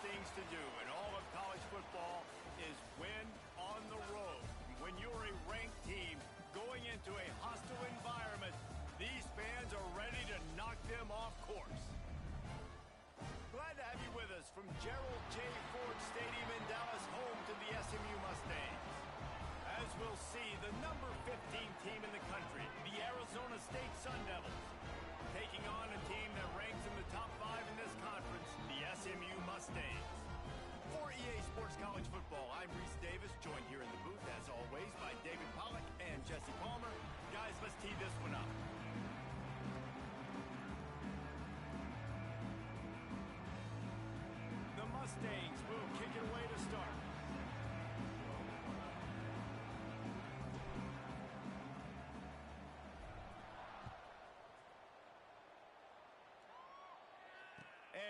things to do in all of college football is win on the road. When you're a ranked team going into a hostile environment, these fans are ready to knock them off course. Glad to have you with us from Gerald J. Ford Stadium in Dallas, home to the SMU Mustangs. As we'll see, the number 15 team in the country, the Arizona State Sun Devils, taking on a team that ranks in the top 5 in this conference, the SMU Mustangs. For EA Sports College Football, I'm Reese Davis, joined here in the booth, as always, by David Pollack and Jesse Palmer. Guys, let's tee this one up. The Mustangs will kick it away to start.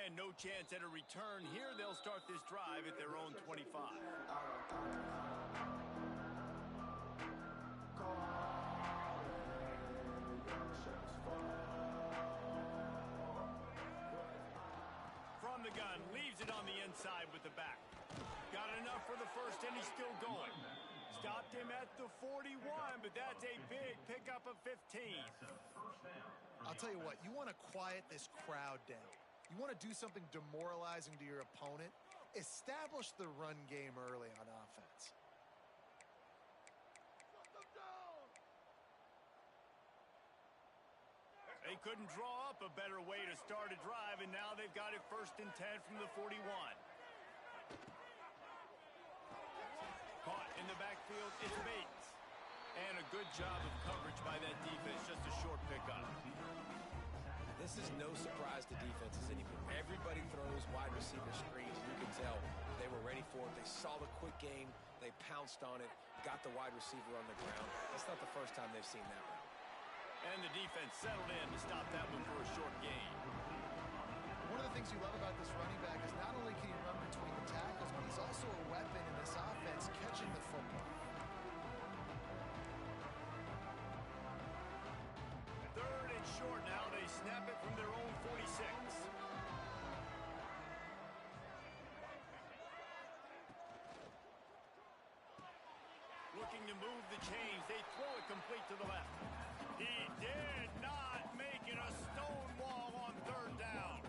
And no chance at a return here. They'll start this drive at their own 25. From the gun, leaves it on the inside with the back. Got enough for the first, and he's still going. Stopped him at the 41, but that's a big pickup of 15. I'll tell you what, you want to quiet this crowd down. You want to do something demoralizing to your opponent. Establish the run game early on offense. They couldn't draw up a better way to start a drive, and now they've got it 1st and 10 from the 41. Caught in the backfield, it's Bates. And a good job of coverage by that defense, just a short pickup. This is no surprise to defenses anymore. Everybody throws wide receiver screens. You can tell they were ready for it. They saw the quick game. They pounced on it, got the wide receiver on the ground. That's not the first time they've seen that one. And the defense settled in to stop that one for a short gain. One of the things you love about this running back is not only can he run between the tackles, but he's also a weapon in this offense catching the football. Third and short now. They snap it from their own 46. Looking to move the chains. They throw it complete to the left. He did not make it a stone wall on 3rd down.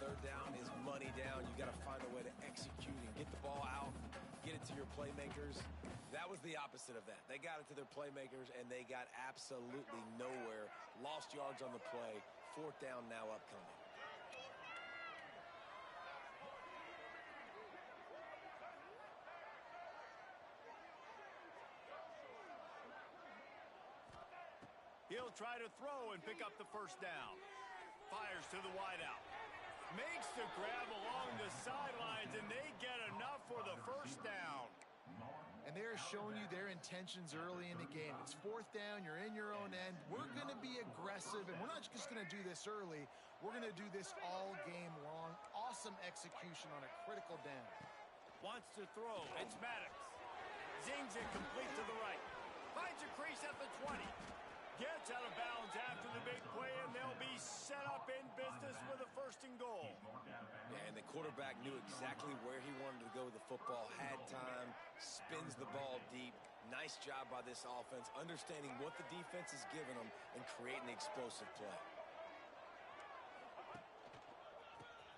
3rd down is money down. You got to find a way to execute and get the ball out, get it to your playmakers. That was the opposite of that. They got it to their playmakers, and they got absolutely nowhere. Lost yards on the play. 4th down now upcoming. He'll try to throw and pick up the 1st down. Fires to the wideout. Makes the grab along the sidelines, and they get enough for the 1st down. And they're showing you their intentions early in the game. It's 4th down. You're in your own end. We're going to be aggressive, and we're not just going to do this early. We're going to do this all game long. Awesome execution on a critical down. Wants to throw. It's Maddox. Zings it complete to the right. Finds a crease at the 20. Gets out of bounds after the big play, and they'll be set up in business with a 1st and goal. And the quarterback knew exactly where he wanted to go with the football, had time, spins the ball deep. Nice job by this offense, understanding what the defense is giving them and creating the explosive play.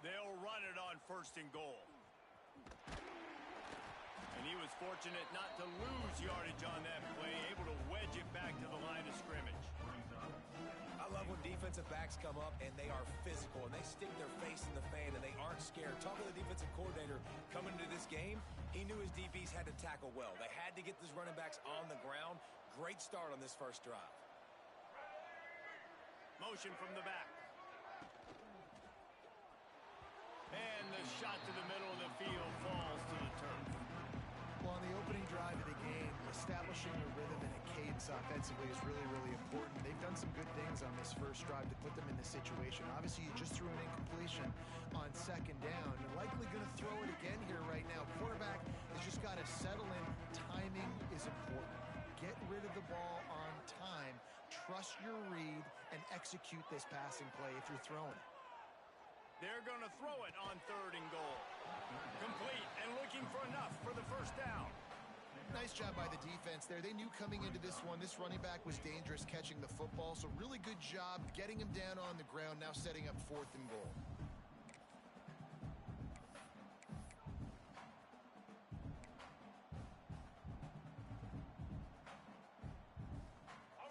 They'll run it on 1st and goal. And he was fortunate not to lose yardage on that play, able to wedge it back to the line of scrimmage. I love when defensive backs come up and they are physical and they stick their face in the fan and they aren't scared. Talking to the defensive coordinator coming into this game, he knew his DBs had to tackle well. They had to get these running backs on the ground. Great start on this 1st drive. Motion from the back. And the shot to the middle of the field falls to the turf. Well, on the opening drive of the game, establishing a rhythm and a cadence offensively is really, really important. They've done some good things on this 1st drive to put them in this situation. Obviously, you just threw an incompletion on 2nd down. You're likely going to throw it again here right now. Quarterback has just got to settle in. Timing is important. Get rid of the ball on time. Trust your read and execute this passing play if you're throwing it. They're going to throw it on 3rd and goal. Complete and looking for enough for the first down. Nice job by the defense there. They knew coming into this one, this running back was dangerous catching the football, so really good job getting him down on the ground, now setting up 4th and goal.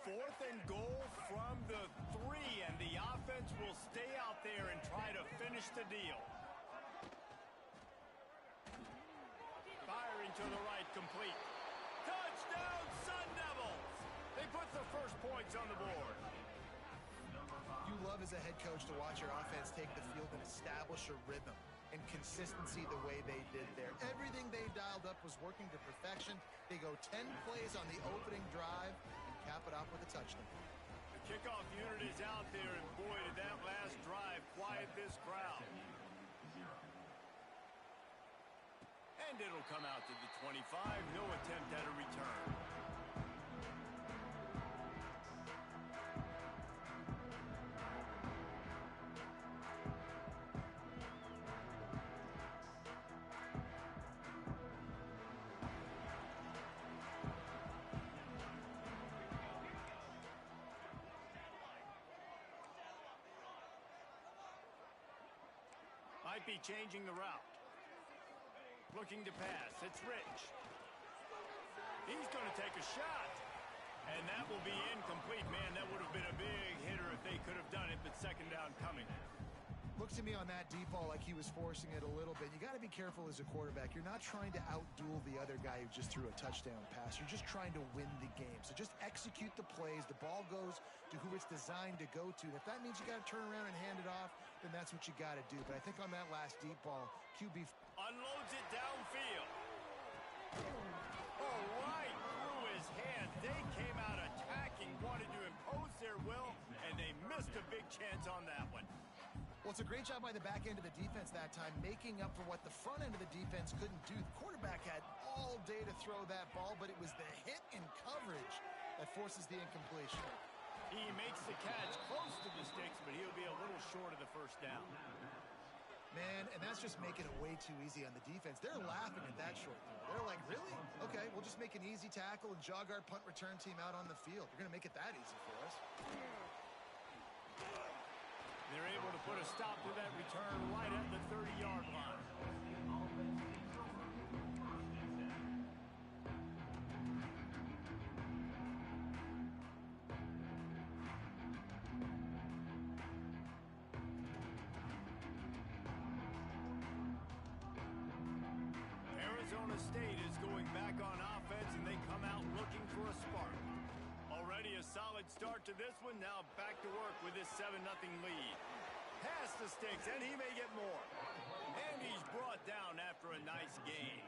4th and goal from the 3, and the offense will stay out there and try to finish the deal. Firing to the right, complete. Touchdown, Sun Devils! They put the first points on the board. You love as a head coach to watch your offense take the field and establish a rhythm and consistency the way they did there. Everything they dialed up was working to perfection. They go 10 plays on the opening drive and cap it off with a touchdown. The kickoff unit is out there, and boy, did that last drive quiet this crowd. And it'll come out to the 25. No attempt at a return. Might be changing the route. Looking to pass. It's Rich. He's going to take a shot. And that will be incomplete. Man, that would have been a big hitter if they could have done it, but 2nd down coming. Looks to me on that deep ball like he was forcing it a little bit. You got to be careful as a quarterback. You're not trying to outduel the other guy who just threw a touchdown pass. You're just trying to win the game. So just execute the plays. The ball goes to who it's designed to go to. And if that means you got to turn around and hand it off, then that's what you got to do. But I think on that last deep ball, QB unloads it downfield. Oh, right through his hands. They came out attacking, wanted to impose their will, and they missed a big chance on that one. Well, it's a great job by the back end of the defense that time, making up for what the front end of the defense couldn't do. The quarterback had all day to throw that ball, but it was the hit and coverage that forces the incompletion. He makes the catch close to the sticks, but he'll be a little short of the first down. Man, and that's just making it way too easy on the defense. They're laughing at that short throw. They're like, really? Okay, we'll just make an easy tackle and jog our punt return team out on the field. You're going to make it that easy for us. They're able to put a stop to that return right at the 30-yard line. Arizona State is going back on offense, and they come out looking for a spark. Already a solid start to this one. Now back to work with this 7-0 lead. Pass the sticks, and he may get more. And he's brought down after a nice gain.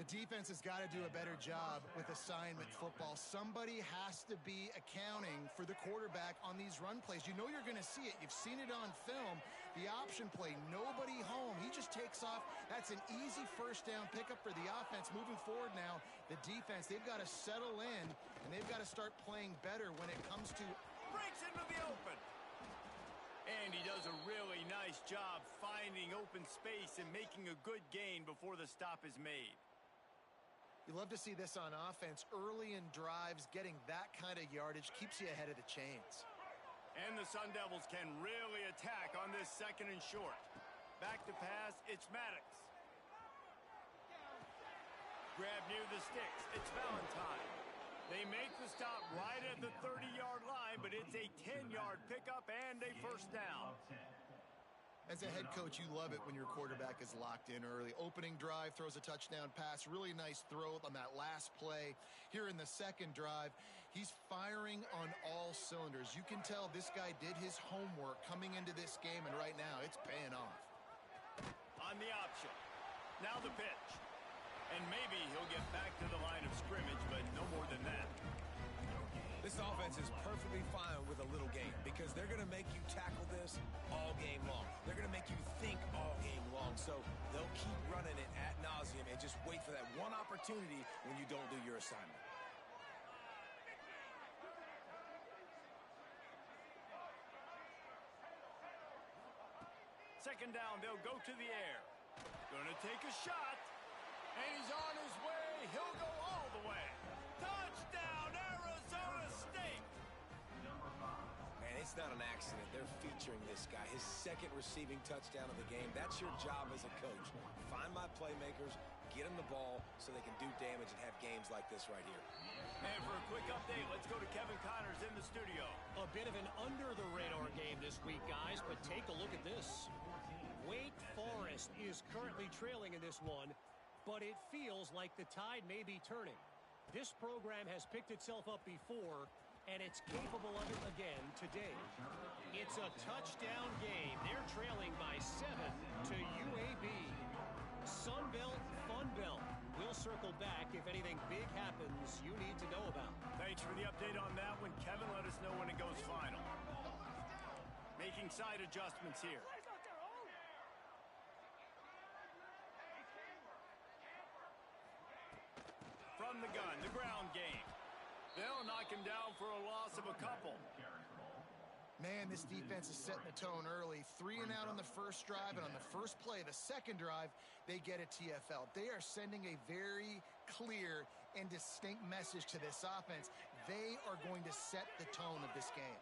The defense has got to do a better job with assignment football. Somebody has to be accounting for the quarterback on these run plays. You know you're going to see it. You've seen it on film. The option play, nobody home. He just takes off. That's an easy first down pickup for the offense. Moving forward now, the defense, they've got to settle in, and they've got to start playing better when it comes to... Breaks into the open. And he does a really nice job finding open space and making a good gain before the stop is made. You love to see this on offense. Early in drives, getting that kind of yardage keeps you ahead of the chains. And the Sun Devils can really attack on this 2nd and short. Back to pass, it's Maddox. Grab near the sticks, it's Valentine. They make the stop right at the 30-yard line, but it's a 10-yard pickup and a first down. As a head coach, you love it when your quarterback is locked in early. Opening drive, throws a touchdown pass. Really nice throw on that last play. Here in the 2nd drive, he's firing on all cylinders. You can tell this guy did his homework coming into this game, and right now it's paying off. On the option. Now the pitch. And maybe he'll get back to the line of scrimmage, but no more than that. This offense is perfectly fine with a little game because they're going to make you tackle this all game long. They're going to make you think all game long. So they'll keep running it ad nauseum and just wait for that one opportunity when you don't do your assignment. Second down, they'll go to the air. Gonna take a shot. And he's on his way. He'll go all the way. Touchdown, Arizona State. Man, it's not an accident. They're featuring this guy. His second receiving touchdown of the game. That's your job as a coach. Find my playmakers, get them the ball so they can do damage and have games like this right here. And for a quick update, let's go to Kevin Connors in the studio. A bit of an under-the-radar game this week, guys, but take a look at this. Wake Forest is currently trailing in this one, but it feels like the tide may be turning. This program has picked itself up before, and it's capable of it again today. It's a touchdown game. They're trailing by 7 to UAB. Sunbelt, Funbelt. We'll circle back if anything big happens you need to know about. Thanks for the update on that one. Kevin, let us know when it goes final. Making side adjustments here. From the gun, the ground game. They'll knock him down for a loss of a couple. Man, this defense is setting the tone early. 3 and out on the first drive, and on the first play, the second drive, they get a TFL. They are sending a very clear and distinct message to this offense. They are going to set the tone of this game.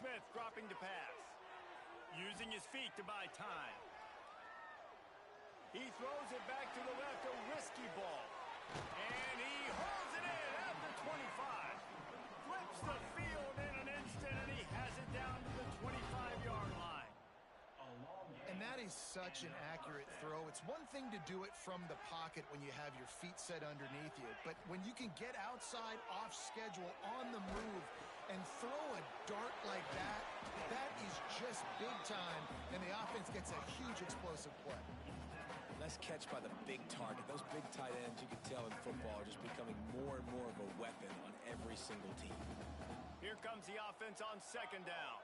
Smith dropping to pass. Using his feet to buy time. He throws it back to the left, a risky ball. And he holds it in at the 25. Flips the field in an instant, and he has it down to the 25-yard line. And that is such an accurate throw. It's one thing to do it from the pocket when you have your feet set underneath you, but when you can get outside, off schedule, on the move, and throw a dart like that, that is just big time, and the offense gets a huge explosive play. Nice catch by the big target. Those big tight ends, you can tell in football, are just becoming more and more of a weapon on every single team. Here comes the offense on second down.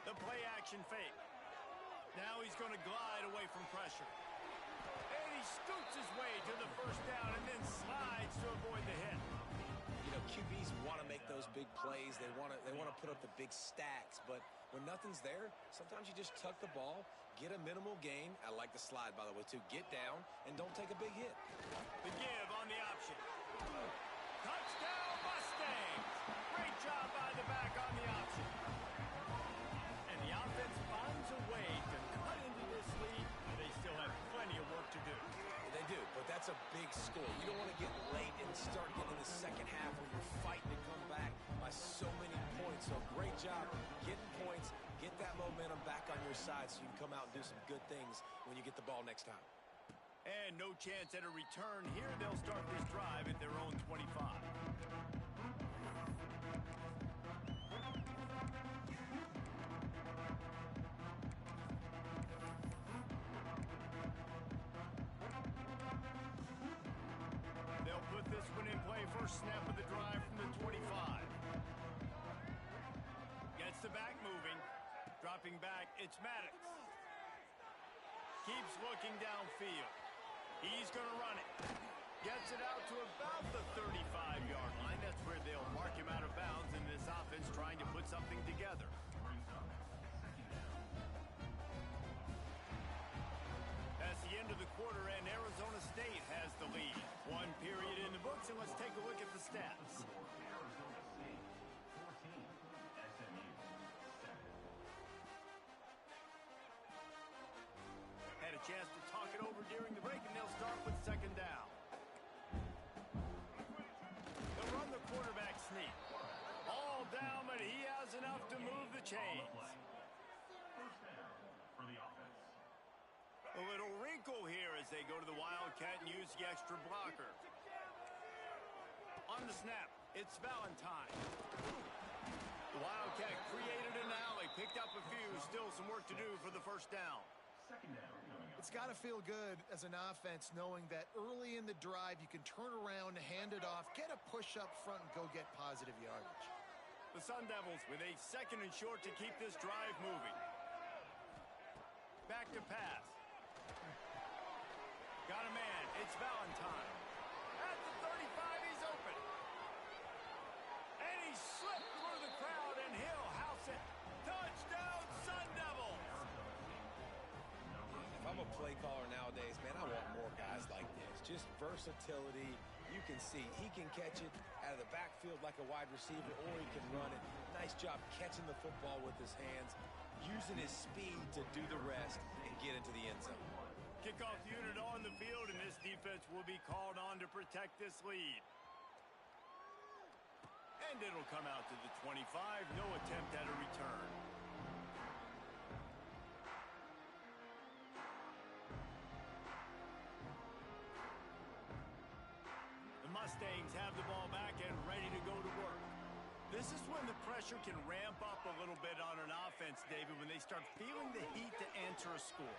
The play action fake. Now he's going to glide away from pressure. And he scoots his way to the first down and then slides to avoid the hit. You know, QBs want to make those big plays. They want to put up the big stats, but when nothing's there, sometimes you just tuck the ball, get a minimal gain. I like the slide, by the way, too. Get down and don't take a big hit. The give on the option. Touchdown, Mustangs! Great job by the back on the option. And the offense finds a way to cut into this lead. They still have plenty of work to do. They do, but that's a big score. You don't want to get late and start getting in the second half where you're fighting to come back by so many points. So great job getting points, get that momentum back on your side so you can come out and do some good things when you get the ball next time. And no chance at a return here. They'll start this drive at their own 25. They'll put this one in play. First snap of the drive from the 25. Gets the back moving. Dropping back, it's Maddox. Keeps looking downfield. He's going to run it. Gets it out to about the 35-yard line. That's where they'll mark him out of bounds in this offense trying to put something together. That's the end of the quarter, and Arizona State has the lead. One period in the books, and let's take a look at the stats. Had a chance to talk it over during the break, and they'll start with second down. They'll run the quarterback sneak. All down, but he has enough to move the chains. A little wrinkle here as they go to the Wildcat and use the extra blocker. On the snap, it's Valentine. The Wildcat created an alley, picked up a few, still some work to do for the first down. It's got to feel good as an offense knowing that early in the drive you can turn around, hand it off, get a push up front, and go get positive yardage. The Sun Devils with a second and short to keep this drive moving. Back to pass. Got a man. It's Valentine. At the 35 slipped through the crowd, and he'll house it. Touchdown, Sun Devils! If I'm a play caller nowadays, man, I want more guys like this. Just versatility. You can see he can catch it out of the backfield like a wide receiver, or he can run it. Nice job catching the football with his hands, using his speed to do the rest and get into the end zone. Kickoff unit on the field, and this defense will be called on to protect this lead. And it'll come out to the 25. No attempt at a return. The Mustangs have the ball back and ready to go to work. This is when the pressure can ramp up a little bit on an offense, David, when they start feeling the heat to answer a score.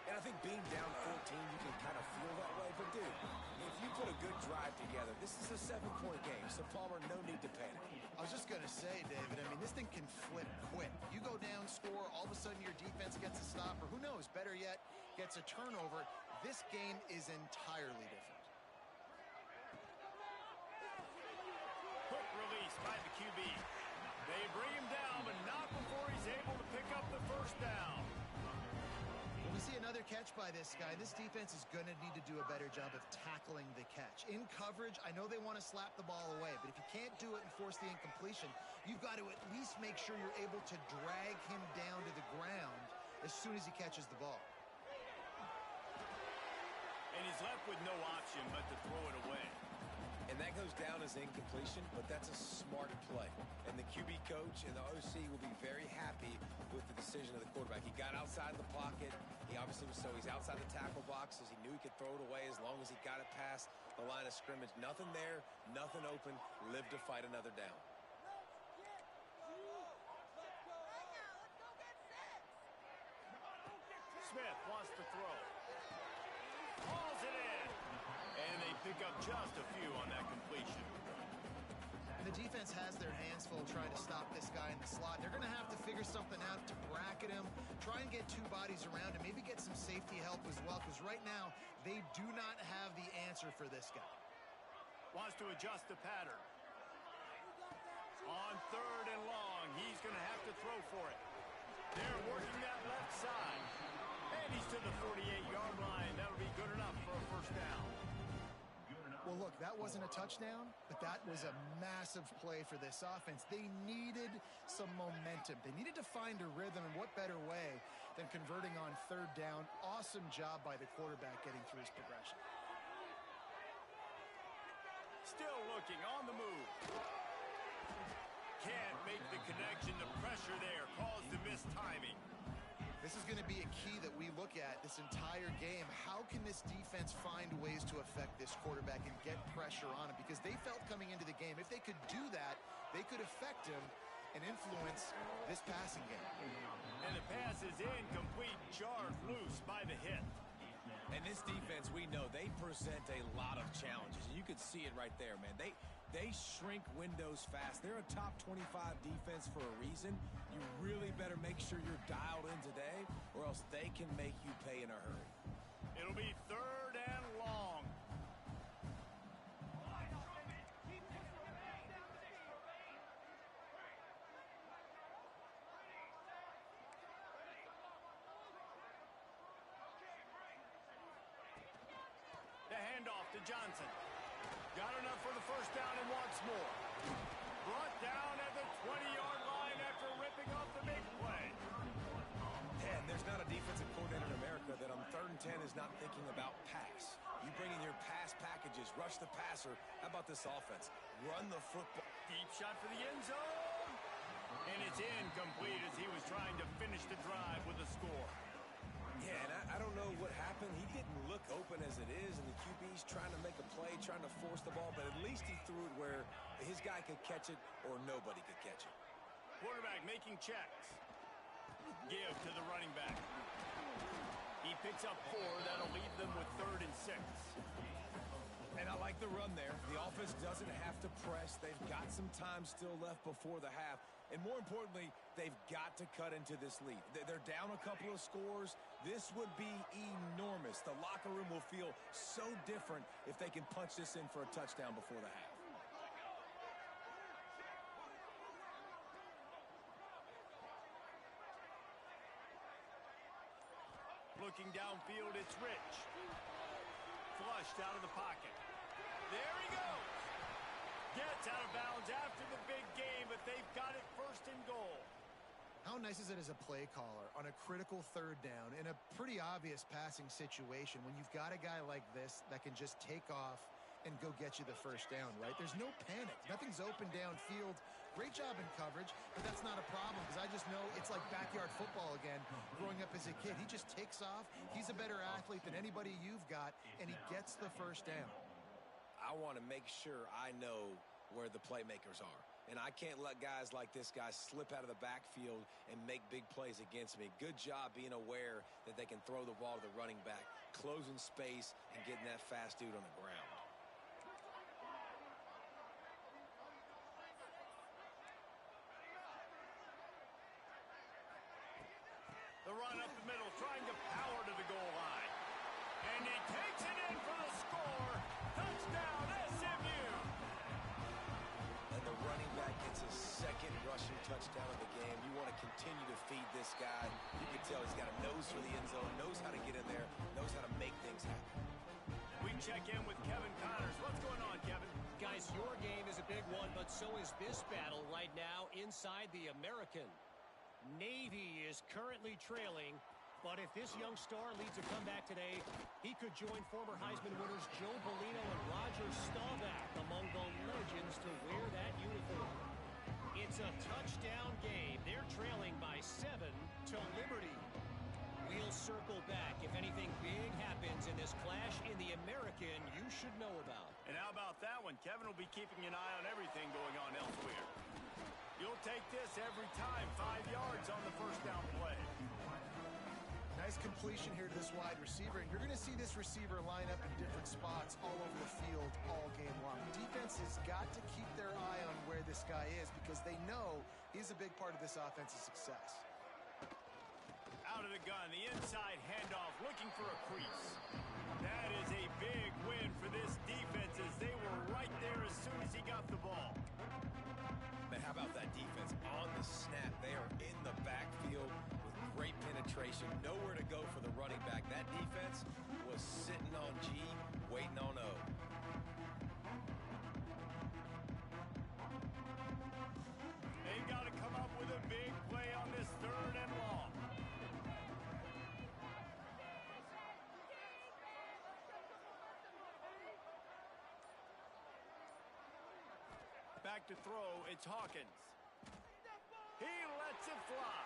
And I think being down 14, you can kind of feel that way. But, dude, if you put a good drive together, this is a 7-point game. So, Palmer, no need to panic. I was just going to say, David, I mean, this thing can flip quick. You go down, score, all of a sudden your defense gets a stop, or who knows, better yet, gets a turnover. This game is entirely different. Quick release by the QB. They bring him down, but not before he's able to pick up the first down. When we see another catch by this guy, this defense is going to need to do a better job of tackling the catch. In coverage, I know they want to slap the ball away, but if you can't do it and force the incompletion, you've got to at least make sure you're able to drag him down to the ground as soon as he catches the ball. And he's left with no option but to throw it away. And that goes down as incompletion, but that's a smart play. And the QB coach and the OC will be very happy with the decision of the quarterback. He got outside the pocket. He obviously was he's outside the tackle boxes. He knew he could throw it away as long as he got it past the line of scrimmage. Nothing there, nothing open. Live to fight another down. Smith wants to throw. Hauls it in. And they pick up just a few on that completion. And the defense has their hands full trying to stop this guy in the slot. They're going to have to figure something out to bracket him, try and get two bodies around him, maybe get some safety help as well, because right now they do not have the answer for this guy. Wants to adjust the pattern. On 3rd and long, he's going to have to throw for it. They're working that left side. And he's to the 48-yard line. That'll be good enough for a first down. Well, look, that wasn't a touchdown, but that was a massive play for this offense. They needed some momentum. They needed to find a rhythm, and what better way than converting on 3rd down. Awesome job by the quarterback getting through his progression. Still looking on the move. Can't make the connection. The pressure there caused the missed timing. This is going to be a key that we look at this entire game. How can this defense find ways to affect this quarterback and get pressure on him? Because they felt coming into the game, if they could do that, they could affect him and influence this passing game. And the pass is incomplete, jarred loose by the hit. And this defense, we know, they present a lot of challenges. And you can see it right there, man. They shrink windows fast. They're a top 25 defense for a reason. You really better make sure you're dialed in today, or else they can make you pay in a hurry. It'll be 3rd and long. The handoff to Johnson. Got enough for the first down and wants more. Brought down at the 20-yard line after ripping off the big play. And there's not a defensive coordinator in America that on 3rd and 10 is not thinking about pass. You bring in your pass packages, rush the passer. How about this offense? Run the football. Deep shot for the end zone. And it's incomplete as he was trying to finish the drive with a score. Yeah, and I don't know what happened. He didn't look open as it is, and the QB's trying to make a play, trying to force the ball, but at least he threw it where his guy could catch it or nobody could catch it. Quarterback making checks. Give to the running back. He picks up 4. That'll leave them with 3rd and 6. And I like the run there. The offense doesn't have to press. They've got some time still left before the half. And more importantly, they've got to cut into this lead. They're down a couple of scores. This would be enormous. The locker room will feel so different if they can punch this in for a touchdown before the half. Looking downfield, it's Rich. Flushed out of the pocket. There he goes. Gets out of bounds after the big game, but they've got it first and goal. How nice is it as a play caller on a critical third down in a pretty obvious passing situation when you've got a guy like this that can just take off and go get you the first down, right? There's no panic. Nothing's open downfield. Great job in coverage, but that's not a problem because I just know it's like backyard football again growing up as a kid. He just takes off. He's a better athlete than anybody you've got, and he gets the first down. I want to make sure I know where the playmakers are. And I can't let guys like this guy slip out of the backfield and make big plays against me. Good job being aware that they can throw the ball to the running back, closing space, and getting that fast dude on the ground. The run up the middle, trying to power to the goal line. And he takes it in for the score. Touchdown, SMU. And the running back gets his second rushing touchdown of the game. You want to continue to feed this guy. You can tell he's got a nose for the end zone, knows how to get in there, knows how to make things happen. We check in with Kevin Connors. What's going on, Kevin? Guys, your game is a big one, but so is this battle right now inside the American. Navy is currently trailing, but if this young star leads a comeback today, he could join former Heisman winners Joe Bellino and Roger Staubach among the legends to wear that uniform. It's a touchdown game. They're trailing by 7 to Liberty. We'll circle back if anything big happens in this clash in the American you should know about. And how about that one? Kevin will be keeping an eye on everything going on elsewhere. You'll take this every time. 5 yards on the first down play. Nice completion here to this wide receiver. And you're going to see this receiver line up in different spots all over the field all game long. Defense has got to keep their eye on where this guy is because they know he's a big part of this offense's success. Out of the gun, the inside handoff, looking for a crease. That is a big win for this defense as they were right there as soon as he got the ball. Man, how about that defense on the snap? They are in the backfield with great penetration. Nowhere to go for the running back. That defense was sitting on G, waiting on O. They've got to come up with a big play on this third and long. Back to throw, it's Hawkins. He lets it fly.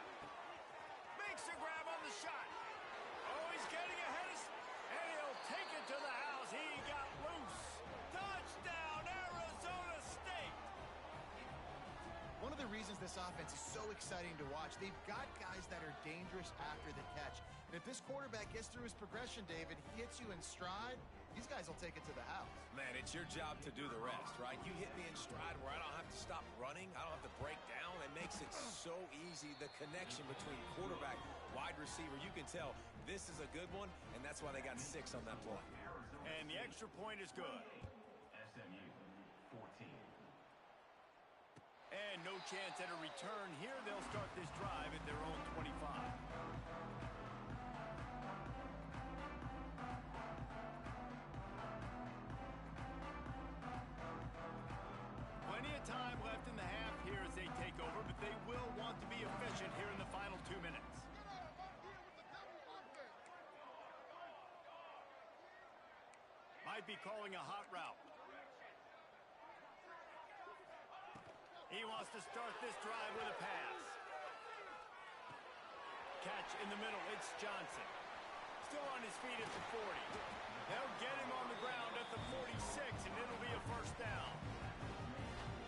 Makes a grab on the shot. Oh, he's getting ahead of... And he'll take it to the house. He got loose. Touchdown, Arizona State. One of the reasons this offense is so exciting to watch, they've got guys that are dangerous after the catch. And if this quarterback gets through his progression, David, he hits you in stride, these guys will take it to the house. Man, it's your job to do the rest, right? You hit me in stride where I don't have to stop running. I don't have to break down. It makes it so easy. The connection between quarterback, wide receiver, you can tell this is a good one, and that's why they got 6 on that play. And the extra point is good. SMU 14. And no chance at a return here. They'll start this drive at their own 25. Plenty of time left in the half here as they take over, but they will want to be efficient here in the final 2 minutes. Might be calling a hot route. He wants to start this drive with a pass. Catch in the middle, it's Johnson. Still on his feet at the 40. They'll get him on the ground at the 46, and it'll be a first down.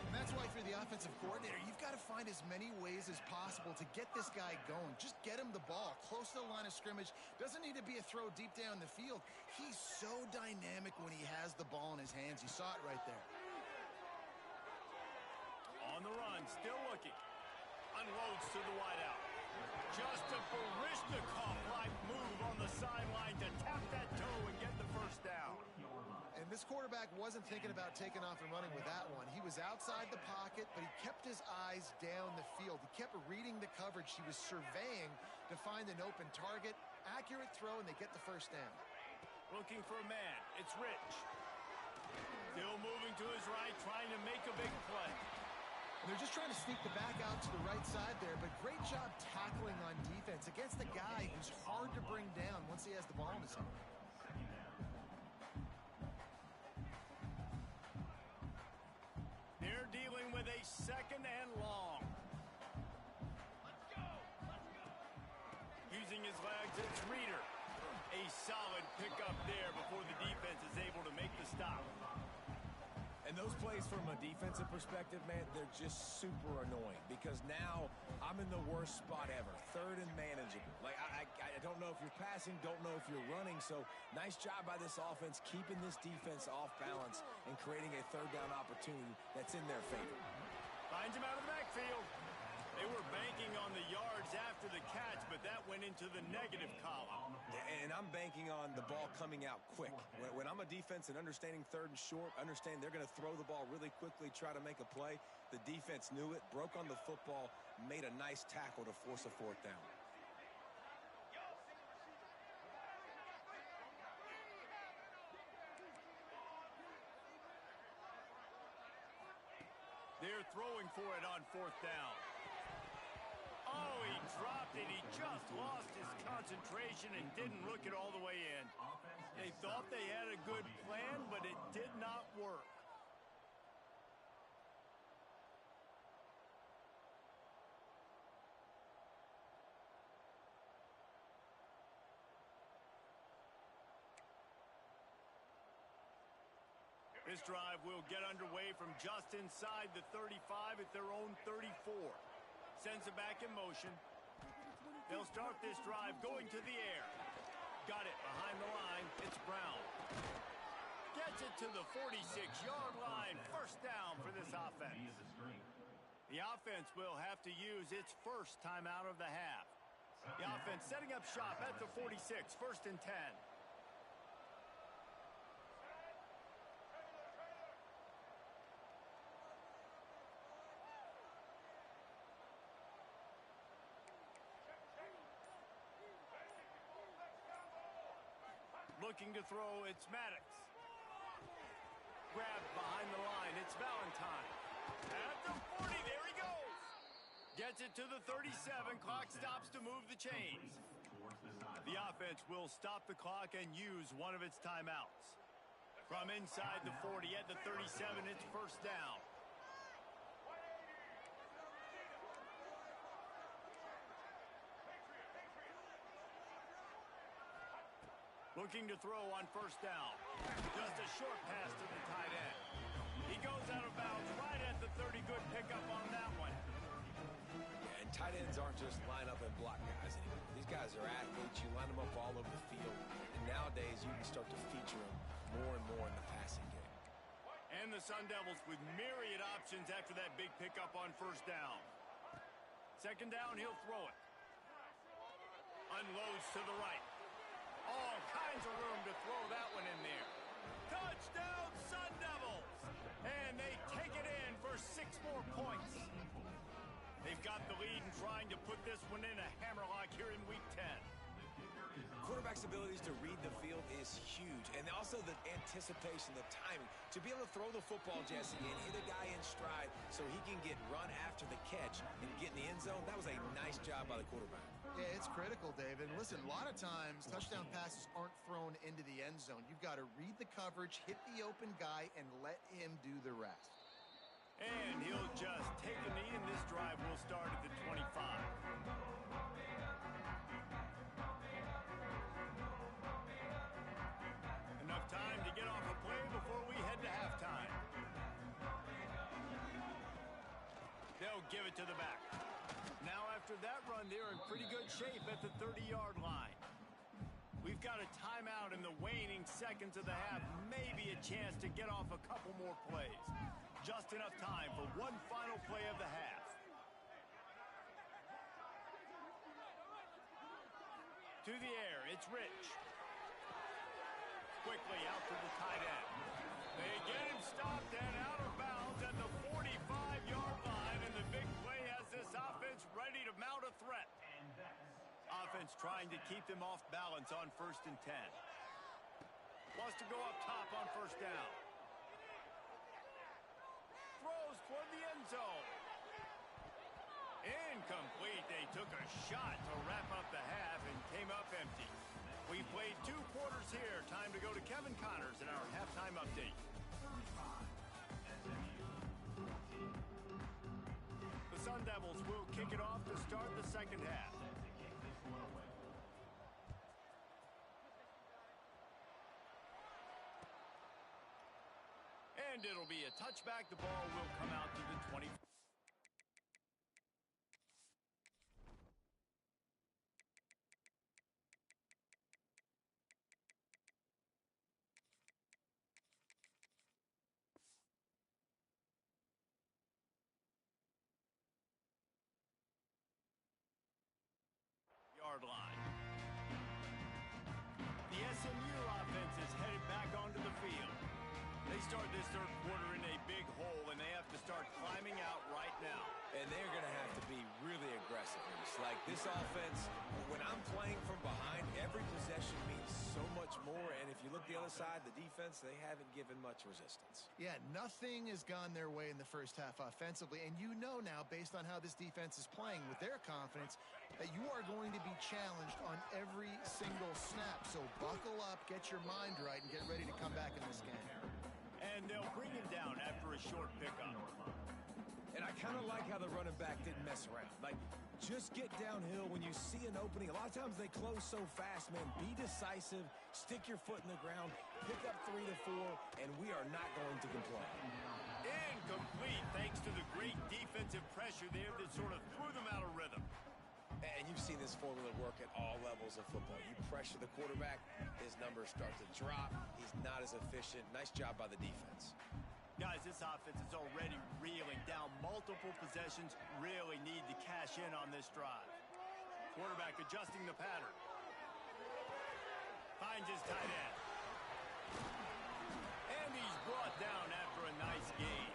And that's why if you're the offensive coordinator, you've got to find as many ways as possible to get this guy going. Just get him the ball close to the line of scrimmage. Doesn't need to be a throw deep down the field. He's so dynamic when he has the ball in his hands. You saw it right there. On the run, still looking. Unloads to the wideout. Just a Baryshnikov-like move on the sideline to tap that toe and get the first down. And this quarterback wasn't thinking about taking off and running with that one. He was outside the pocket, but he kept his eyes down the field. He kept reading the coverage. He was surveying to find an open target, Accurate throw, and they get the first down. Looking for a man. It's Rich. Still moving to his right, trying to make a big play. And they're just trying to sneak the back out to the right side there, but great job tackling on defense against a guy who's hard to bring down once he has the ball in his hand. They're dealing with a second and long. Using his legs, it's Reader. A solid pickup there before the defense is able to make the stop. And those plays from a defensive perspective, man, they're just super annoying because now I'm in the worst spot ever. Third and manageable. Like, I don't know if you're passing, don't know if you're running. So nice job by this offense keeping this defense off balance and creating a third down opportunity that's in their favor. Finds him out of the backfield. They were banking on the yards after the catch, but that went into the negative column. And I'm banking on the ball coming out quick. When I'm a defense and understanding third and short, understand they're going to throw the ball really quickly, try to make a play. The defense knew it, broke on the football, made a nice tackle to force a fourth down. They're throwing for it on fourth down. Oh, he dropped it. He just lost his concentration and didn't look it all the way in. They thought they had a good plan, but it did not work. This drive will get underway from just inside the 35 at their own 34. Sends it back in motion. They'll start this drive going to the air. Got it behind the line. It's Brown. Gets it to the 46-yard line. First down for this offense. The offense will have to use its first timeout of the half. The offense setting up shop at the 46, first and 10. Looking to throw, it's Maddox. Grabbed behind the line, it's Valentine. At the 40, there he goes. Gets it to the 37, clock stops to move the chains. The offense will stop the clock and use one of its timeouts. From inside the 40 at the 37, it's first down. Looking to throw on first down. Just a short pass to the tight end. He goes out of bounds right at the 30. Good pickup on that one. Yeah, and tight ends aren't just line up and block guys anymore. These guys are athletes. You line them up all over the field. And nowadays, you can start to feature them more and more in the passing game. And the Sun Devils with myriad options after that big pickup on first down. Second down, he'll throw it. Unloads to the right. All kinds of room to throw that one in there. Touchdown, Sun Devils! And they take it in for 6 more points. They've got the lead and trying to put this one in a hammerlock here in Week 10. Quarterback's abilities to read the field is huge. And also the anticipation, the timing. To be able to throw the football, Jesse, and hit a guy in stride so he can get run after the catch and get in the end zone, that was a nice job by the quarterback. Yeah, it's critical, David. Listen, a lot of times touchdown passes aren't thrown into the end zone. You've got to read the coverage, hit the open guy, and let him do the rest. And he'll just take a knee, and this drive will start at the 25. Enough time to get off a play before we head to halftime. They'll give it to the back. Now after that run, they're in pretty good shape at the 30-yard line. We've got a timeout in the waning seconds of the half. Maybe a chance to get off a couple more plays. Just enough time for one final play of the half. To the air, it's Rich. Quickly out to the tight end. They get him stopped and out of bounds at the 45-yard line, and the big play has this offense ready to mount a threat. defense trying to keep them off balance on 1st and 10. Wants to go up top on 1st down. Throws toward the end zone. Incomplete. They took a shot to wrap up the half and came up empty. We played 2 quarters here. Time to go to Kevin Connors in our halftime update. The Sun Devils will kick it off to start the second half. And it'll be a touchback. The ball will come out to the 20. Yard line. The SMU offense is headed back onto the field. They start this 3rd quarter in a big hole, and they have to start climbing out right now. And they're going to have to be really aggressive. It's like this offense, when I'm playing from behind, every possession means so much more. And if you look the other side, the defense, they haven't given much resistance. Yeah, nothing has gone their way in the first half offensively. And you know now, based on how this defense is playing with their confidence, that you are going to be challenged on every single snap. So buckle up, get your mind right, and get ready to come back in this game. And they'll bring him down after a short pickup. And I kind of like how the running back didn't mess around. Like, just get downhill when you see an opening. A lot of times they close so fast, man. Be decisive, stick your foot in the ground, pick up 3 to 4, and we are not going to complain. Incomplete, thanks to the great defensive pressure there that sort of threw them out of rhythm. And you've seen this formula work at all levels of football. You pressure the quarterback, his numbers start to drop. He's not as efficient. Nice job by the defense. Guys, this offense is already reeling down multiple possessions. Really need to cash in on this drive. Quarterback adjusting the pattern. Finds his tight end. And he's brought down after a nice gain.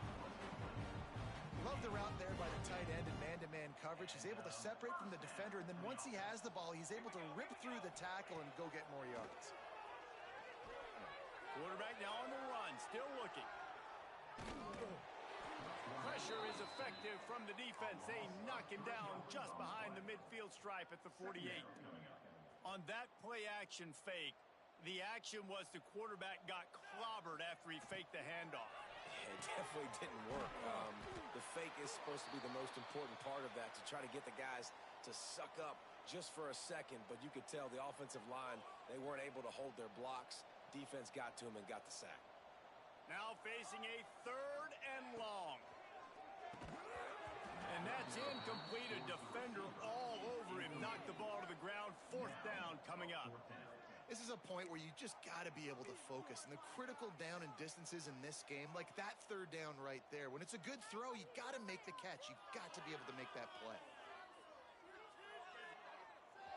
Love the route there by the tight end in man-to-man coverage. He's able to separate from the defender, and then once he has the ball, he's able to rip through the tackle and go get more yards. Quarterback now on the run, still looking. Pressure is effective from the defense. They knock him down just behind the midfield stripe at the 48. On that play-action fake, the action was the quarterback got clobbered after he faked the handoff. It definitely didn't work. The fake is supposed to be the most important part of that, to try to get the guys to suck up just for a second. But you could tell the offensive line, they weren't able to hold their blocks. Defense got to him and got the sack. Now facing a 3rd and long. And that's incomplete. A defender all over him. Knocked the ball to the ground. 4th down coming up. This is a point where you just got to be able to focus. And the critical down and distances in this game, like that 3rd down right there, when it's a good throw, you got to make the catch. You got to be able to make that play.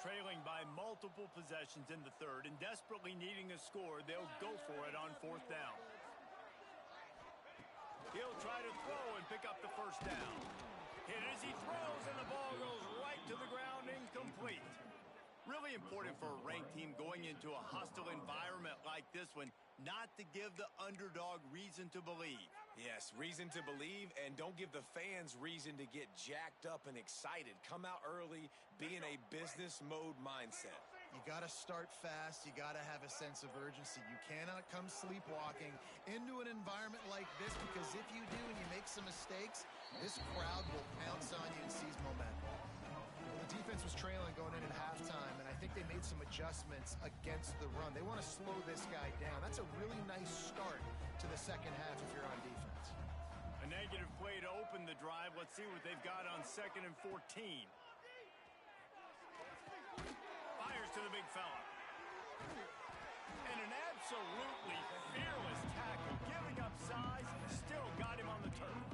Trailing by multiple possessions in the 3rd and desperately needing a score, they'll go for it on 4th down. He'll try to throw and pick up the 1st down. Hit as he throws, and the ball goes right to the ground, incomplete. Really important for a ranked team going into a hostile environment like this one, not to give the underdog reason to believe. Yes, reason to believe, and don't give the fans reason to get jacked up and excited. Come out early, be in a business mode mindset. You got to start fast. You got to have a sense of urgency. You cannot come sleepwalking into an environment like this, because if you do and you make some mistakes, this crowd will pounce on you and seize momentum. The defense was trailing going in at halftime, and I think they made some adjustments against the run. They want to slow this guy down. That's a really nice start to the second half if you're on defense. A negative play to open the drive. Let's see what they've got on 2nd and 14. Fires to the big fella. And an absolutely fearless tackle, giving up size, still got him on the turf.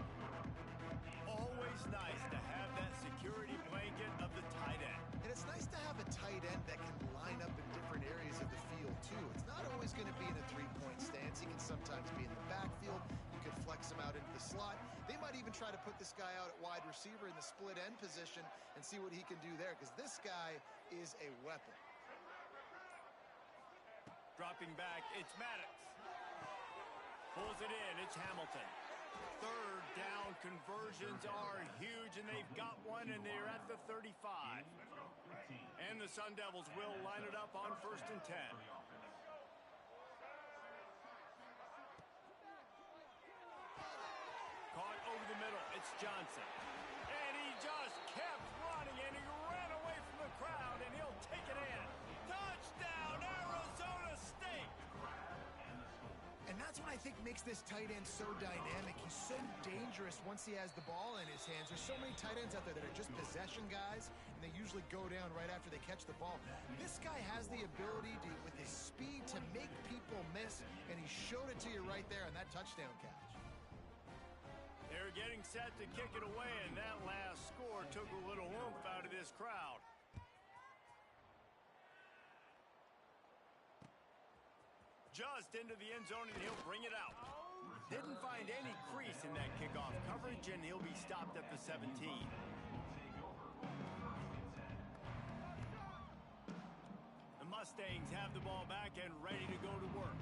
Always nice to have that security blanket of the tight end. And it's nice to have a tight end that can line up in different areas of the field, too. It's not always going to be in a 3-point stance. He can sometimes be in the backfield. You could flex him out into the slot. They might even even try to put this guy out at wide receiver in the split end position and see what he can do there, because this guy is a weapon. Dropping back, it's Maddox. Pulls it in, it's Hamilton. Third down conversions are huge, and they've got one, and they're at the 35. And the Sun Devils will line it up on 1st and 10. Caught over the middle, it's Johnson. And he just kept running, and he ran away from the crowd, and he'll take it in. Touchdown, Arizona State! And that's what I think makes this tight end so dynamic. He's so dangerous once he has the ball in his hands. There's so many tight ends out there that are just possession guys, and they usually go down right after they catch the ball. This guy has the ability to, with his speed, to make people miss, and he showed it to you right there on that touchdown catch. They're getting set to kick it away, and that last score took a little oomph out of this crowd. Just into the end zone, and he'll bring it out. Didn't find any crease in that kickoff coverage, and he'll be stopped at the 17. The Mustangs have the ball back and ready to go to work.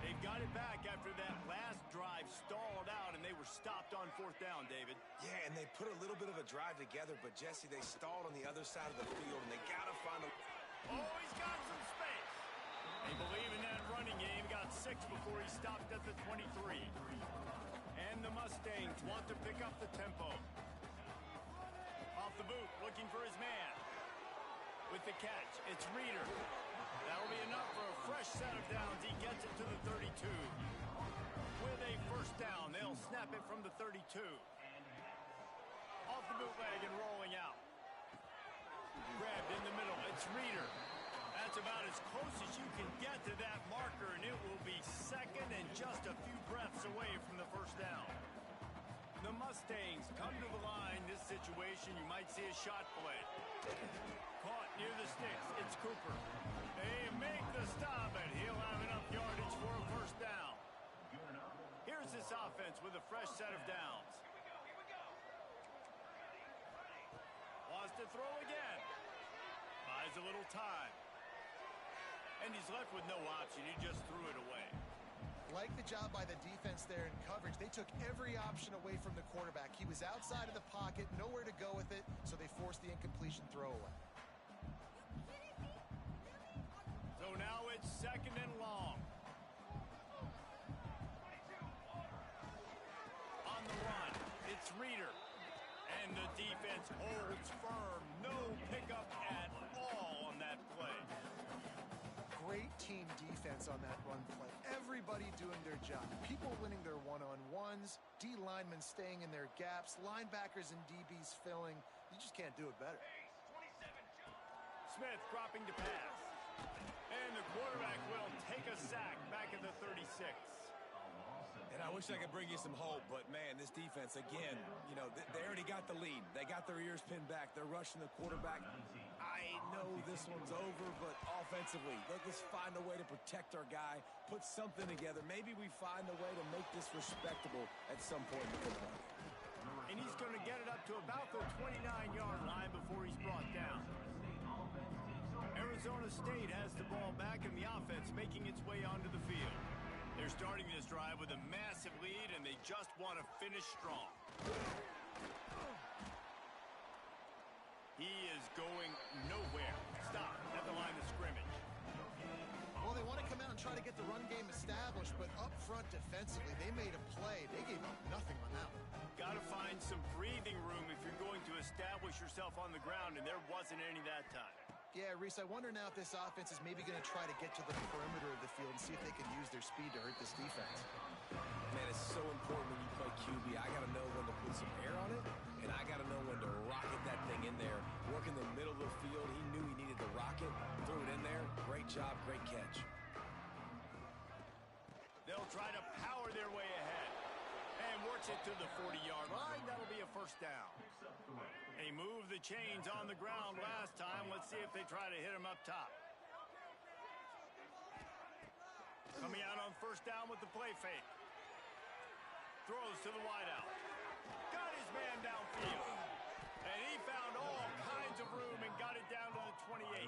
They've got it back after that last drive stalled out, and they were stopped on 4th down, David. Yeah, and they put a little bit of a drive together, but Jesse, they stalled on the other side of the field, and they got to find a... Oh, he's got some space. They believe in that running game. Got 6 before he stopped at the 23. And the Mustangs want to pick up the tempo. Off the boot, looking for his man. With the catch, it's Reeder. That'll be enough for a fresh set of downs. He gets it to the 32. With a 1st down, they'll snap it from the 32. Off the bootleg and rolling out. Grabbed in the middle, it's Reeder. That's about as close as you can get to that marker, and it will be 2nd and just a few breaths away from the 1st down. The Mustangs come to the line. This situation, you might see a shot play. Caught near the sticks. It's Cooper. They make the stop, and he'll have enough yardage for a 1st down. Here's this offense with a fresh set of downs. Wants to throw again. Buys a little time. And he's left with no option. He just threw it away. Like the job by the defense there in coverage. They took every option away from the quarterback. He was outside of the pocket, nowhere to go with it, so they forced the incompletion throwaway. So now it's 2nd and long. On the run, it's Reeder. And the defense holds firm. No pickup at all on that play. Great team defense on that run play. Everybody doing their job. People winning their one-on-ones, D linemen staying in their gaps, linebackers and DBs filling. You just can't do it better. Smith dropping to pass. And the quarterback will take a sack back at the 36. And I wish I could bring you some hope, but, man, this defense, again, you know, they already got the lead. They got their ears pinned back. They're rushing the quarterback. I know this one's over, but offensively, let's find a way to protect our guy, put something together. Maybe we find a way to make this respectable at some point in the football. And he's going to get it up to about the 29-yard line before he's brought down. Arizona State has the ball back, and the offense making its way onto the field. They're starting this drive with a massive lead, and they just want to finish strong. He is going nowhere. Stop at the line of scrimmage. Well, they want to come out and try to get the run game established, but up front defensively, they made a play. They gave up nothing on that one. Got to find some breathing room if you're going to establish yourself on the ground, and there wasn't any that time. Yeah, Reese, I wonder now if this offense is maybe going to try to get to the perimeter of the field and see if they can use their speed to hurt this defense. Man, it's so important when you play QB. I got to know when to put some air on it, and I got to know when to rocket that thing in there. Work in the middle of the field. He knew he needed the rocket. Threw it in there. Great job, great catch. They'll try to power their way ahead. And works it to the 40-yard line. That'll be a 1st down. They moved the chains on the ground last time. Let's see if they try to hit him up top. Coming out on 1st down with the play fake. throws to the wideout. Got his man downfield. And he found all kinds of room and got it down to the 28.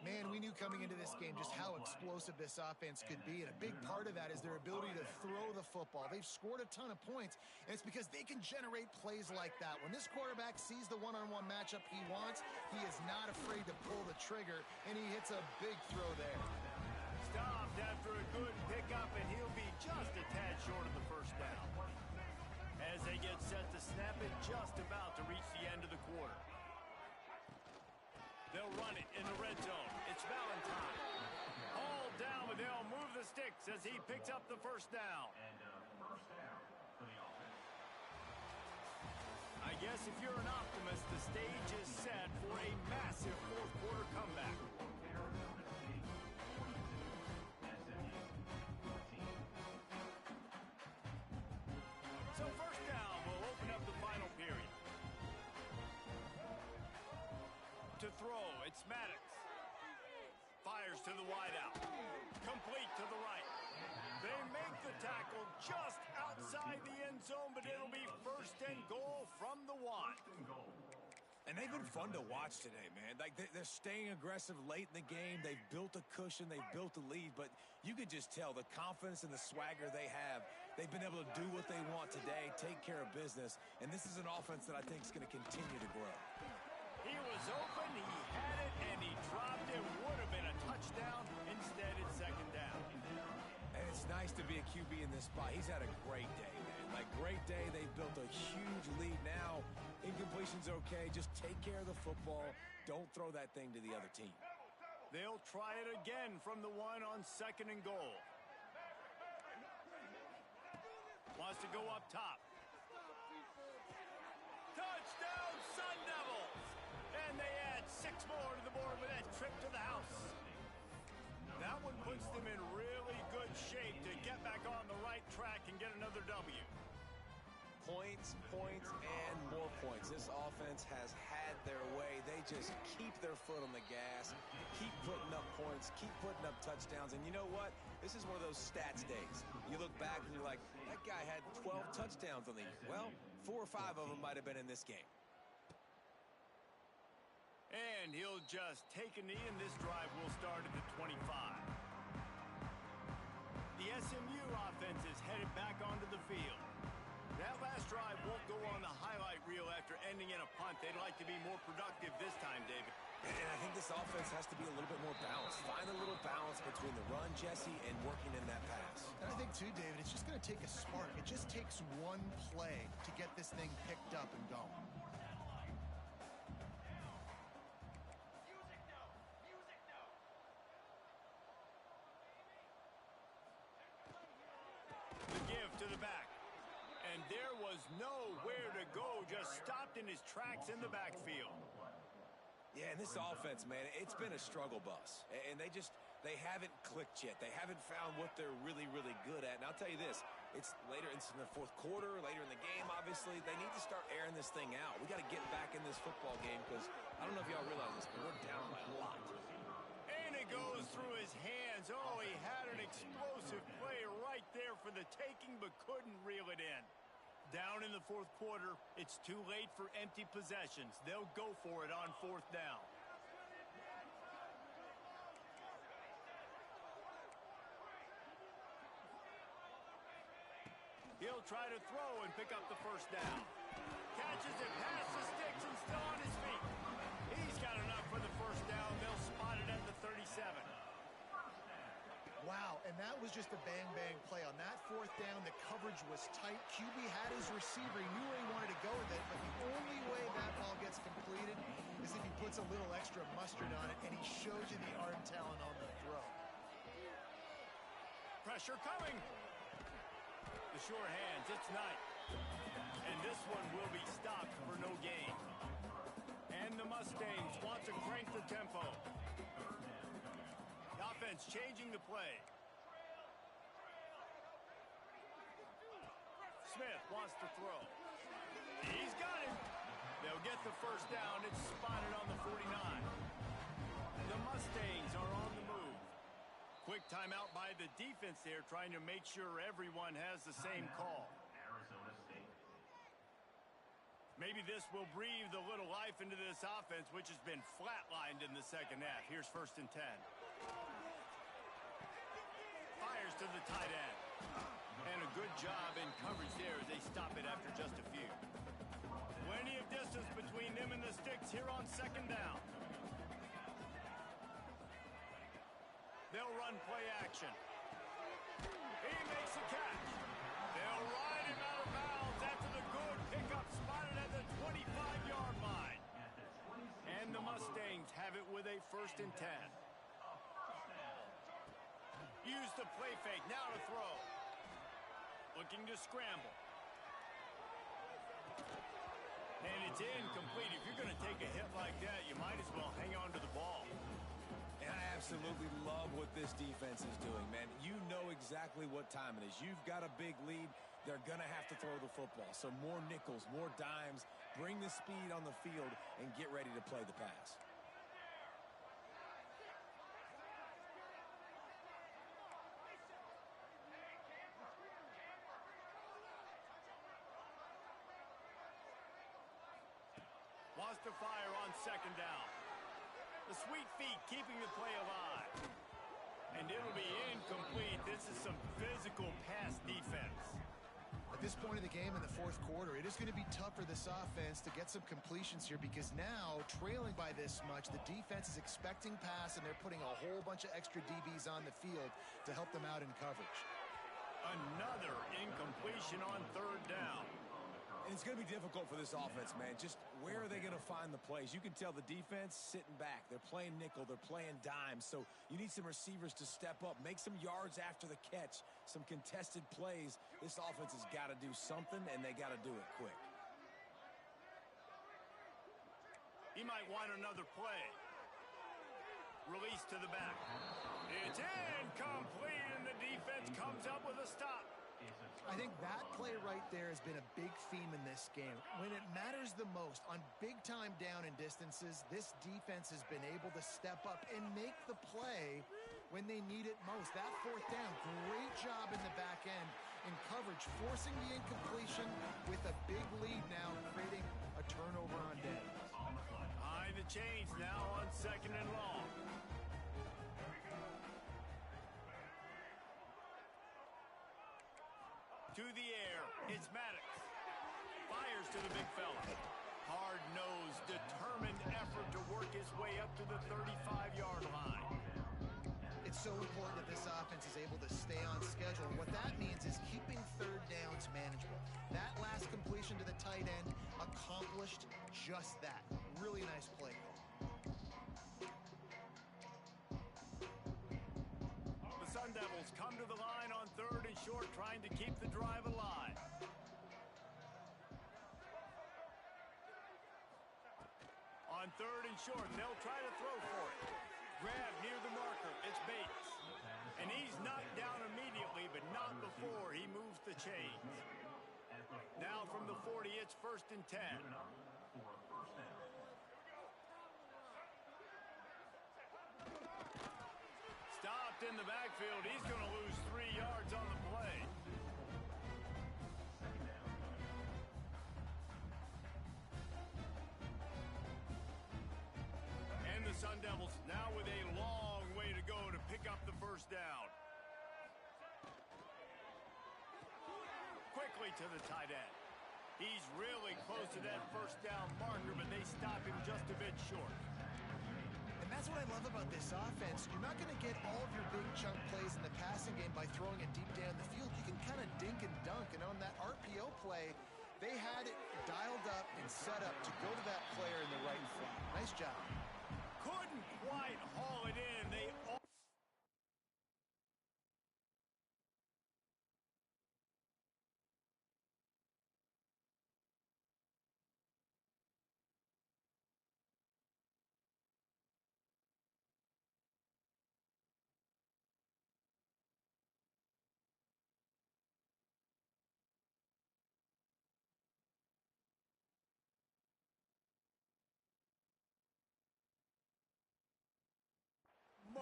Man, we knew coming into this game just how explosive this offense could be, and a big part of that is their ability to throw the football. They've scored a ton of points, and it's because they can generate plays like that. When this quarterback sees the one-on-one matchup he wants, he is not afraid to pull the trigger, and he hits a big throw there. Stopped after a good pickup, and he'll be just a tad short of the first down. As they get set to snap it, just about to reach the end of the quarter. They'll run it in the red zone. It's Valentine. All down, but they'll move the sticks as he picks up the first down. And first down for the offense. I guess if you're an optimist, the stage is set for a massive fourth quarter comeback. Arizona State 42, SMU 14. So first down will open up the final period. To throw, it's Maddox. Fires to the wideout. Complete to the right. They make the tackle just outside the end zone, but it'll be first and goal from the 1. And they've been fun to watch today, man. Like, they're staying aggressive late in the game. They've built a cushion. They've built a lead. But you could just tell the confidence and the swagger they have. They've been able to do what they want today, take care of business. And this is an offense that I think is going to continue to grow. He was open, he had it, and he dropped it. Would have been a touchdown. Instead, it's second down. And it's nice to be a QB in this spot. He's had a great day, man. Like, great day. They've built a huge lead now. Incompletion's okay. Just take care of the football. Don't throw that thing to the other team. They'll try it again from the 1 on second and goal. Wants to go up top. Touchdown, Sun Devils! And they add 6 more to the board with that trip to the house. That one puts them in really good shape to get back on the right track and get another W. Points, points, and more points. This offense has had their way. They just keep their foot on the gas, keep putting up points, keep putting up touchdowns. And you know what? This is one of those stats days. You look back and you're like, that guy had 12 touchdowns on the year. Well, 4 or 5 of them might have been in this game. And he'll just take a knee, and this drive will start at the 25. The SMU offense is headed back onto the field. That last drive won't go on the highlight reel after ending in a punt. They'd like to be more productive this time, David. And I think this offense has to be a little bit more balanced. Find a little balance between the run, Jesse, and working in that pass. And I think, too, David, it's just going to take a spark. It just takes one play to get this thing picked up and going. The give to the back. And there was nowhere to go, just stopped in his tracks in the backfield. Yeah, and this offense, man, it's been a struggle bus. And they haven't clicked yet. They haven't found what they're really, really good at. And I'll tell you this, it's in the fourth quarter, later in the game, obviously. They need to start airing this thing out. We got to get back in this football game because I don't know if y'all realize this, but we're down by a lot. And it goes through his hands. Oh, he had an explosive play right there for the taking, but couldn't reel it in. Down in the fourth quarter, it's too late for empty possessions. They'll go for it on fourth down. He'll try to throw and pick up the first down. Catches it past the sticks and still on his feet. He's got enough for the first down. They'll spot it at the 37. Wow, and that was just a bang-bang play. On that fourth down, the coverage was tight. QB had his receiver. He knew where he wanted to go with it, but the only way that ball gets completed is if he puts a little extra mustard on it, and he shows you the arm talent on the throw. Pressure coming. The sure hands, it's Knight. And this one will be stopped for no gain. And the Mustangs want to crank the tempo. The offense changing the play. Smith wants to throw. He's got it. They'll get the first down. It's spotted on the 49. The Mustangs are on the move. Quick timeout by the defense there, trying to make sure everyone has the same call. Arizona State. Maybe this will breathe a little life into this offense, which has been flatlined in the second half. Here's 1st and 10. Fires to the tight end. And a good job in coverage there as they stop it after just a few. Plenty of distance between them and the sticks here on 2nd down. They'll run play action. He makes a catch. They'll ride him out of bounds after the good pickup spotted at the 25-yard line. And the Mustangs have it with a 1st and 10. Use the play fake, now to throw. Looking to scramble. And it's incomplete. If you're going to take a hit like that, you might as well hang on to the ball. And I absolutely love what this defense is doing, man. You know exactly what time it is. You've got a big lead. They're going to have to throw the football. So more nickels, more dimes. Bring the speed on the field and get ready to play the pass. Wants to fire on 2nd down. The sweet feet keeping the play alive. And it'll be incomplete. This is some physical pass defense. At this point in the game in the 4th quarter, it is going to be tough for this offense to get some completions here because now, trailing by this much, the defense is expecting pass and they're putting a whole bunch of extra DBs on the field to help them out in coverage. Another incompletion on 3rd down. And it's going to be difficult for this offense, man. Just where are they going to find the plays? You can tell the defense sitting back. They're playing nickel. They're playing dime. So you need some receivers to step up, make some yards after the catch, some contested plays. This offense has got to do something, and they got to do it quick. He might want another play. Release to the back. It's incomplete, and the defense comes up with a stop. I think that play right there has been a big theme in this game. When it matters the most, on big-time down and distances, this defense has been able to step up and make the play when they need it most. That 4th down, great job in the back end in coverage, forcing the incompletion with a big lead now, creating a turnover on downs. High the chains now on 2nd and long. To the air, it's Maddox. Fires to the big fella. Hard-nosed, determined effort to work his way up to the 35-yard line. It's so important that this offense is able to stay on schedule. And what that means is keeping 3rd downs manageable. That last completion to the tight end accomplished just that. Really nice play call. The Sun Devils come to the line on 3rd and short, trying to keep the drive alive. On 3rd and short, they'll try to throw for it. Grab near the marker. It's Bates. And he's knocked down immediately, but not before he moves the chains. Now from the 40, it's 1st and 10. Stopped in the backfield. He's going to lose 3 yards on the play. And the Sun Devils now with a long way to go to pick up the 1st down. Quickly to the tight end. He's really close to that 1st down marker, but they stop him just a bit short. And that's what I love about this offense. You're not going to get all of your big chunk plays in the passing game by throwing it deep down the field. You can kind of dink and dunk. And on that RPO play, they had it dialed up and set up to go to that player in the right flat. Nice job. Couldn't quite haul it in. They all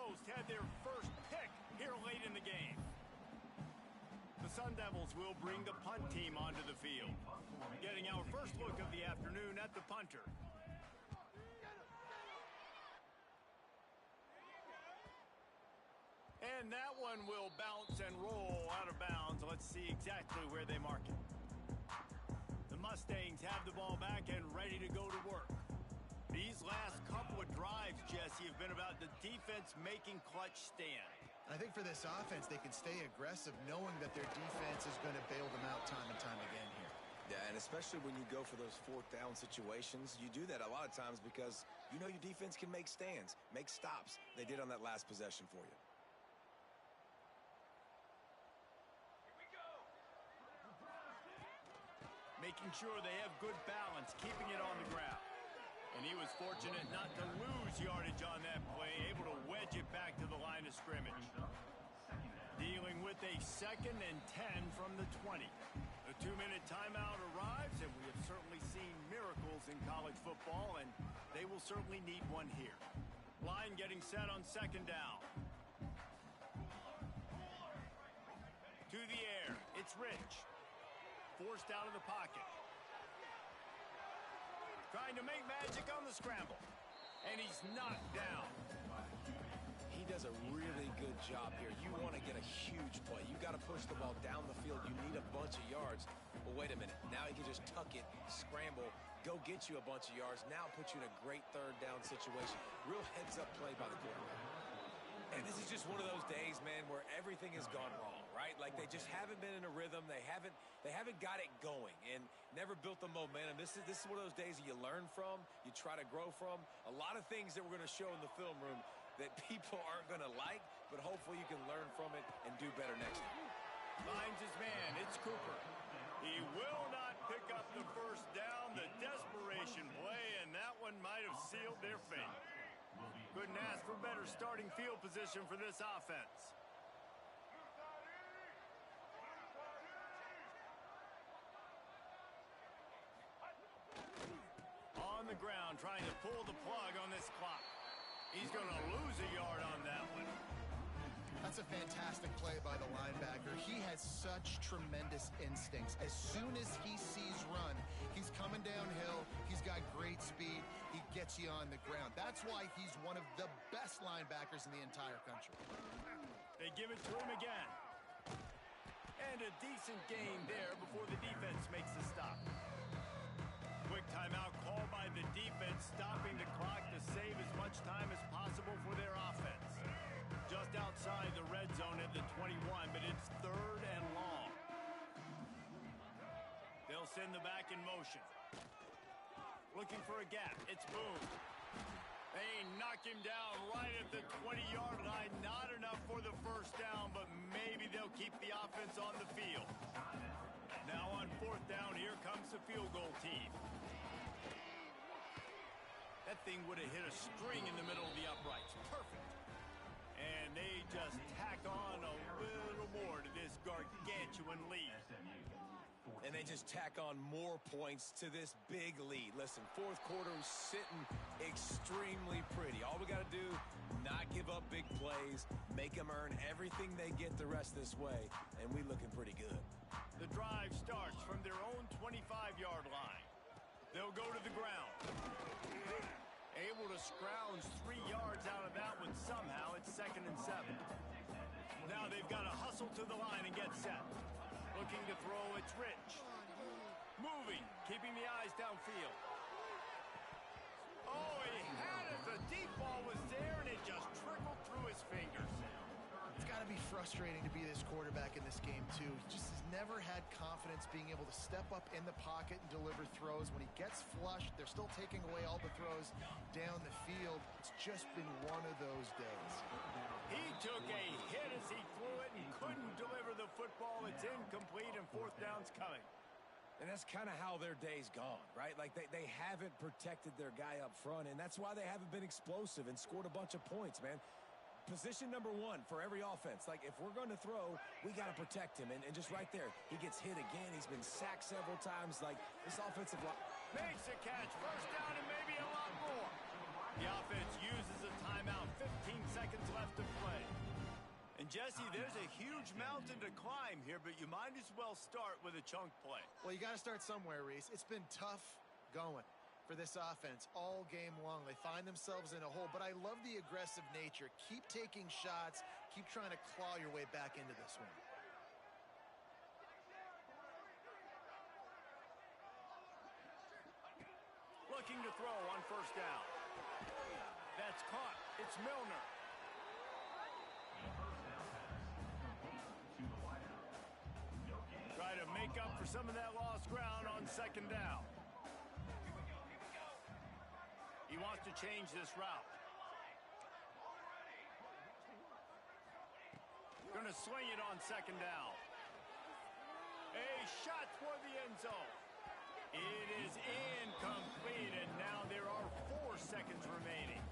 most Sun Devils will bring the punt team onto the field. Getting our first look of the afternoon at the punter. And that one will bounce and roll out of bounds. Let's see exactly where they mark it. The Mustangs have the ball back and ready to go to work. These last couple of drives, Jesse, have been about the defense making clutch stand. I think for this offense, they can stay aggressive knowing that their defense is going to bail them out time and time again here. Yeah, and especially when you go for those fourth down situations, you do that a lot of times because you know your defense can make stands, make stops. They did on that last possession for you. Making sure they have good balance, keeping it on the ground. And he was fortunate not to lose yardage on that play, able to wedge it back to the line of scrimmage. Dealing with a 2nd and 10 from the 20. The 2-minute timeout arrives, and we have certainly seen miracles in college football, and they will certainly need one here. Line getting set on 2nd down. To the air, it's Rich. Forced out of the pocket. Trying to make magic on the scramble. And he's knocked down. He does a really good job here. You want to get a huge play. You got to push the ball down the field. You need a bunch of yards. But wait a minute. Now he can just tuck it, scramble, go get you a bunch of yards. Now put you in a great 3rd down situation. Real heads-up play by the quarterback. And this is just one of those days, man, where everything has gone wrong, right? Like they just haven't been in a rhythm. They haven't got it going and never built the momentum. This is one of those days that you learn from, you try to grow from. A lot of things that we're going to show in the film room that people aren't going to like, but hopefully you can learn from it and do better next time. Finds his man. It's Cooper. He will not pick up the first down. The desperation play, and that one might have sealed their fate. Couldn't ask for better starting field position for this offense. On the ground, trying to pull the plug on this clock. He's going to lose a yard on that one. That's a fantastic play by the linebacker. He has such tremendous instincts. As soon as he sees run, he's coming downhill. He's got great speed. He gets you on the ground. That's why he's one of the best linebackers in the entire country. They give it to him again. And a decent gain there before the defense makes the stop. Quick timeout called by the defense, stopping the clock to save as much time as possible for their offense. Just outside the red zone at the 21, but it's 3rd and long. They'll send the back in motion. Looking for a gap. It's Boone. They knock him down right at the 20-yard line. Not enough for the first down, but maybe they'll keep the offense on the field. Now on 4th down, here comes the field goal team. That thing would have hit a string in the middle of the uprights. Perfect. And they just tack on a little more to this gargantuan lead. And they just tack on more points to this big lead. Listen, 4th quarter is sitting extremely pretty. All we got to do, not give up big plays, make them earn everything they get the rest this way, and we looking pretty good. The drive starts from their own 25-yard line. They'll go to the ground. Able to scrounge 3 yards out of that one somehow. It's 2nd and 7. Now they've got to hustle to the line and get set. Looking to throw, it's Rich. Moving, keeping the eyes downfield. Oh, he had it. The deep ball was there, and it just trickled through his fingers. It's got to be frustrating to be this quarterback in this game, too. He just has never had confidence being able to step up in the pocket and deliver throws. When he gets flushed, they're still taking away all the throws down the field. It's just been one of those days. He took a hit as he threw it and couldn't deliver the football. It's incomplete, and 4th down's coming. And that's kind of how their day's gone, right? Like they haven't protected their guy up front, and that's why they haven't been explosive and scored a bunch of points, man. Position number 1 for every offense. Like, if we're going to throw, we got to protect him. And just right there, he gets hit again. He's been sacked several times. Like, this offensive line makes a catch. First down and maybe a lot more. The offense uses a timeout. 15 seconds left to play. And Jesse, there's a huge mountain to climb here, but you might as well start with a chunk play. Well, you got to start somewhere, Reese. It's been tough going for this offense all game long. They find themselves in a hole, but I love the aggressive nature. Keep taking shots. Keep trying to claw your way back into this one. Looking to throw on first down. That's caught. It's Milner. Try to make up for some of that lost ground on second down. He wants to change this route. Going to swing it on second down. A shot for the end zone. It is incomplete, and now there are 4 seconds remaining.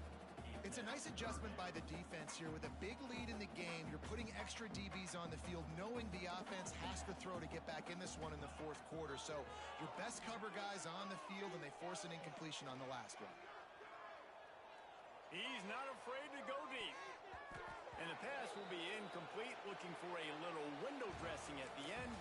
It's a nice adjustment by the defense here. With a big lead in the game, you're putting extra DBs on the field, knowing the offense has to throw to get back in this one in the fourth quarter. So your best cover guys on the field, and they force an incompletion on the last one. He's not afraid to go deep. And the pass will be incomplete, looking for a little window dressing at the end.